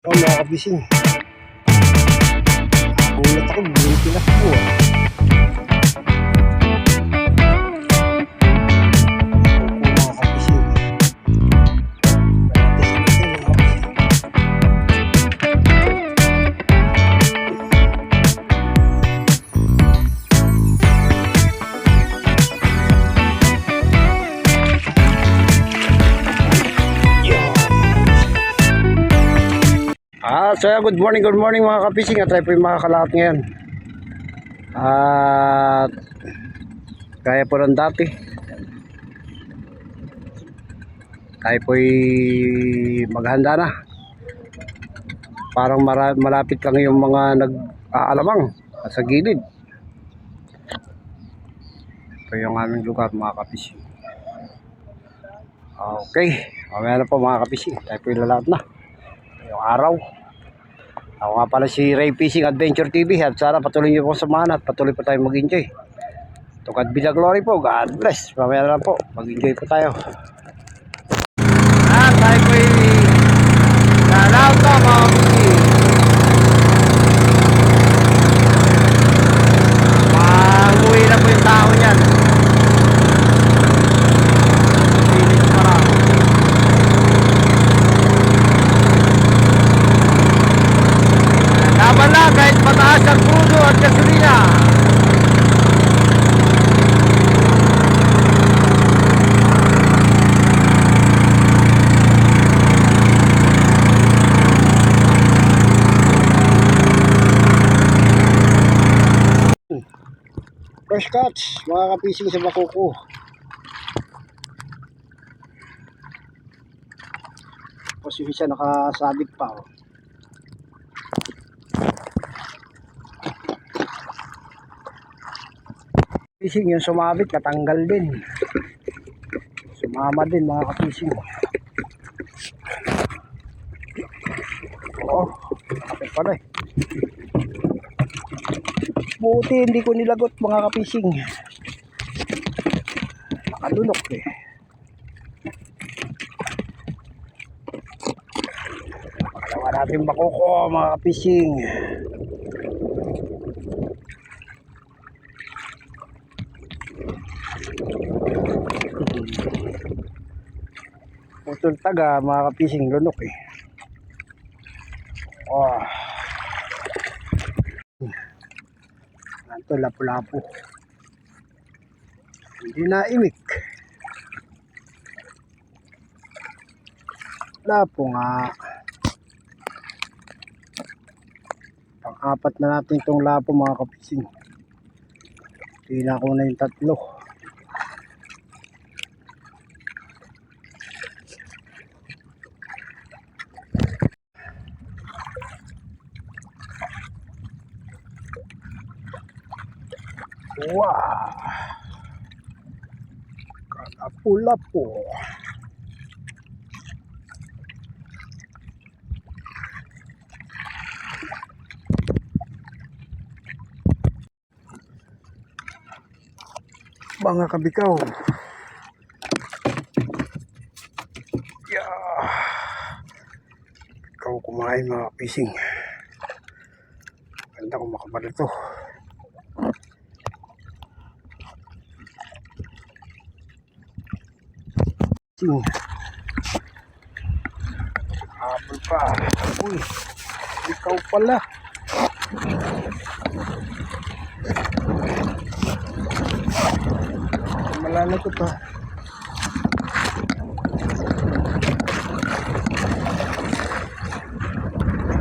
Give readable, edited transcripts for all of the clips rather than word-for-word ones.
Oh, mga kabising. Nagulat ako, biglang tinakbo ah. Opo, mga kabising. Gratis natin, mga kabising. So good morning mga kapising. At tayo po yung makakalaot ngayon. At kaya po rin dati. Tayo po maghanda na. Parang malapit lang yung mga nag-aalamang sa gilid. Ito yung aming lugar mga kapising. Okay, mamaya na po mga kapising. Tayo po yung lalaot na. Yung araw. Ako nga pala si Ray Fishing Adventure TV at sana patuloy niyo po samahan at patuloy po tayo mag-enjoy. To God be the glory po. God bless. Mamaya na lang po. Mag-enjoy po tayo. Tayo po lalaot na mga kapatid. Mag-uwi na po yung tao niyan. Laban na kahit mataas ang crudo at gasolina. Fresh catch mga kapising sa Bakuko. Tapos yung isa nakasabit pa oh. Fishing yung sumabit katanggal din, sumama din mga kapising. Oo, kapit pala eh. Buti hindi ko nilagot mga kapising, nakadunok eh. Pangalawa natin Bakuko mga kapising. Putol taga mga kapising, lunok eh. Oh. Ito lapu-lapu. Hindi na imik. Lapo nga. Pang-apat na natin itong lapo mga kapising. Tina ko na yung tatlo. Wow, kalapu-lapu. Mga kabikaw. Yeah. Ikaw kumain mga fishing. Ganda kung makabala to. Habol pa. Uy, ikaw pala. Malalagot pa.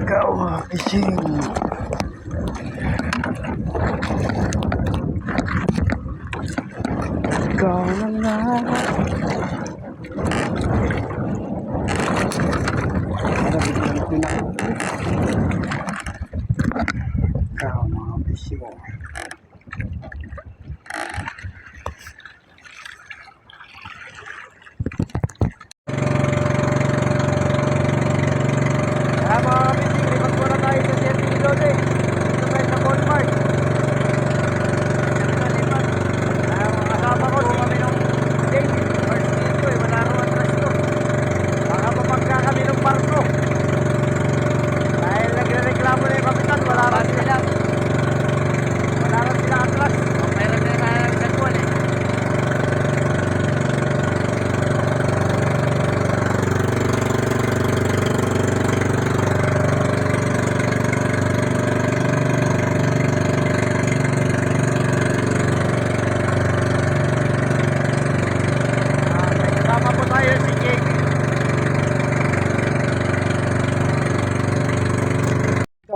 Ikaw mga fishing. Ikaw lang na. Ikaw mga fishing.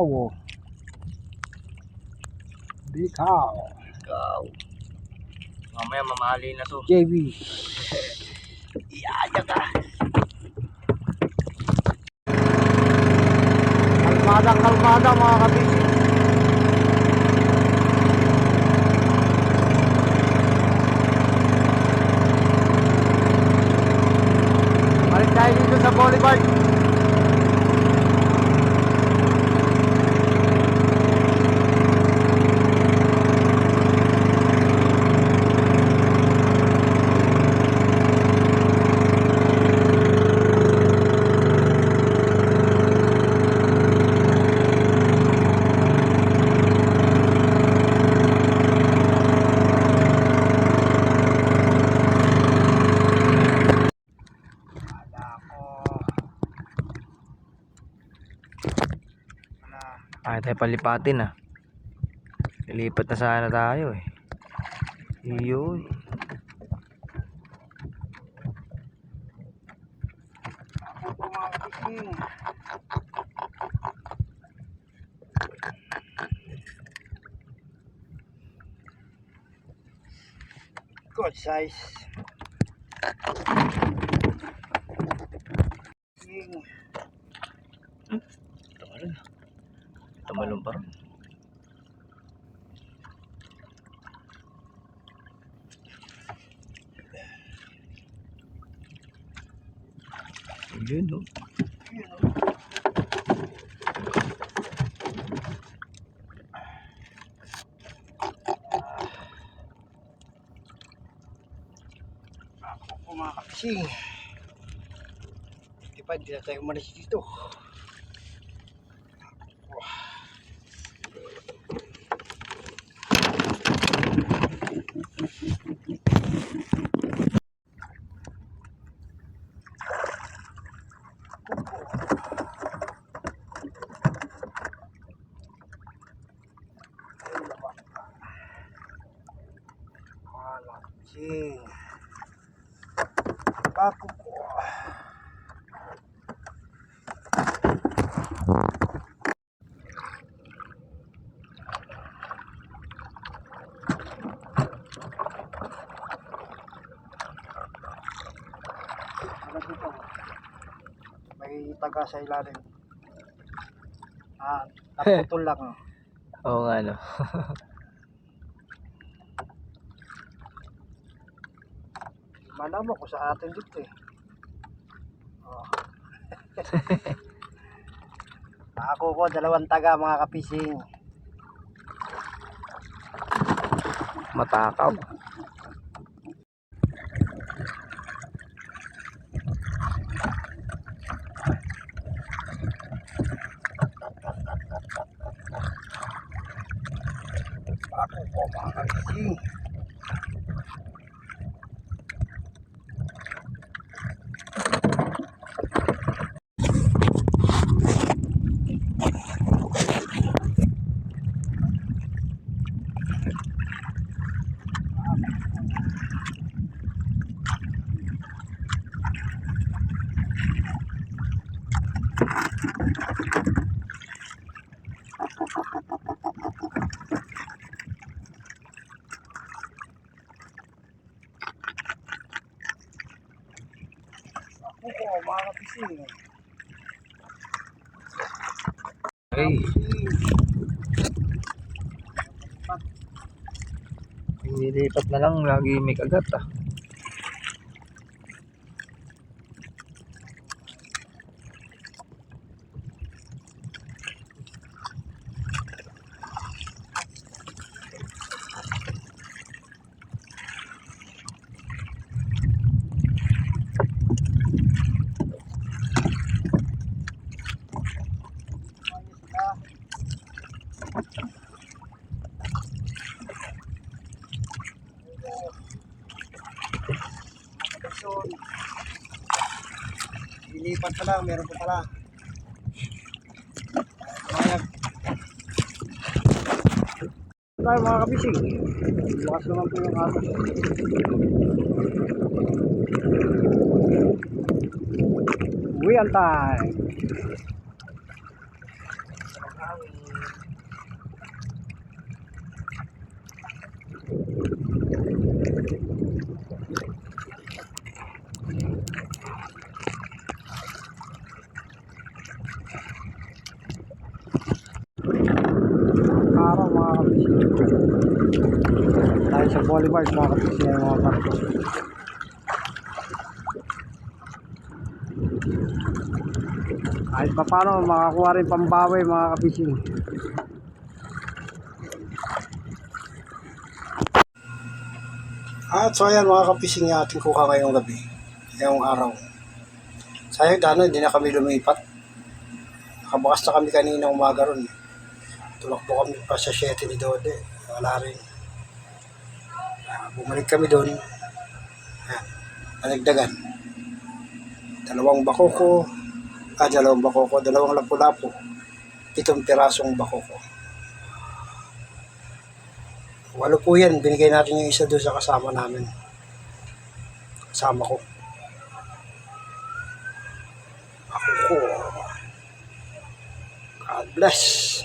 bikaw oh. Bikaw. Ikaw. Mamaya mamali na to. JB. Iyaya ka. Kalmada mga kabisi. Balik tayo dito sa Boulevard. Ay, tayo palipatin ah. Lilipat na sana tayo eh. Iyon. Good size. Tumalong pa rin. Yun no. Ako mga kapising. Hindi na tayo umalis dito. Kapising. Bako ko. May taga sa ilalim. Naputol lang. Oo nga no. Malamok ko sa atin dito eh. Oh. Ako ko, 2 taga mga kapising. Matakaw. Ako ko mga kapising. Ako mga kapising. Hey. Nilipat na lang, lagi may kagat ah. Ilipat pa lang, meron pa pala. Mayag. Tayo mga kabising. Lakas naman po yung atas. Uwian time. Araw mga kabising. Dahil sa boulevard mga kabising yung mga barko. Kahit pa paano makakuha rin pambawi mga kabising. At so ayan mga kapising yung ating kuha ngayong gabi, ngayong araw. Sayang dano, hindi na kami lumipat. Nakabakas na kami kanina umaga ron. Tulakbo kami pa sa 7 ni Dode. Wala rin. Bumalik kami doon. Nalagdagan. Dalawang bakoko, dalawang lapu-lapu. 7 pirasong bakoko. 8 po yan, binigay natin yung isa doon sa kasama namin. Kasama ko. Ako ko. God bless.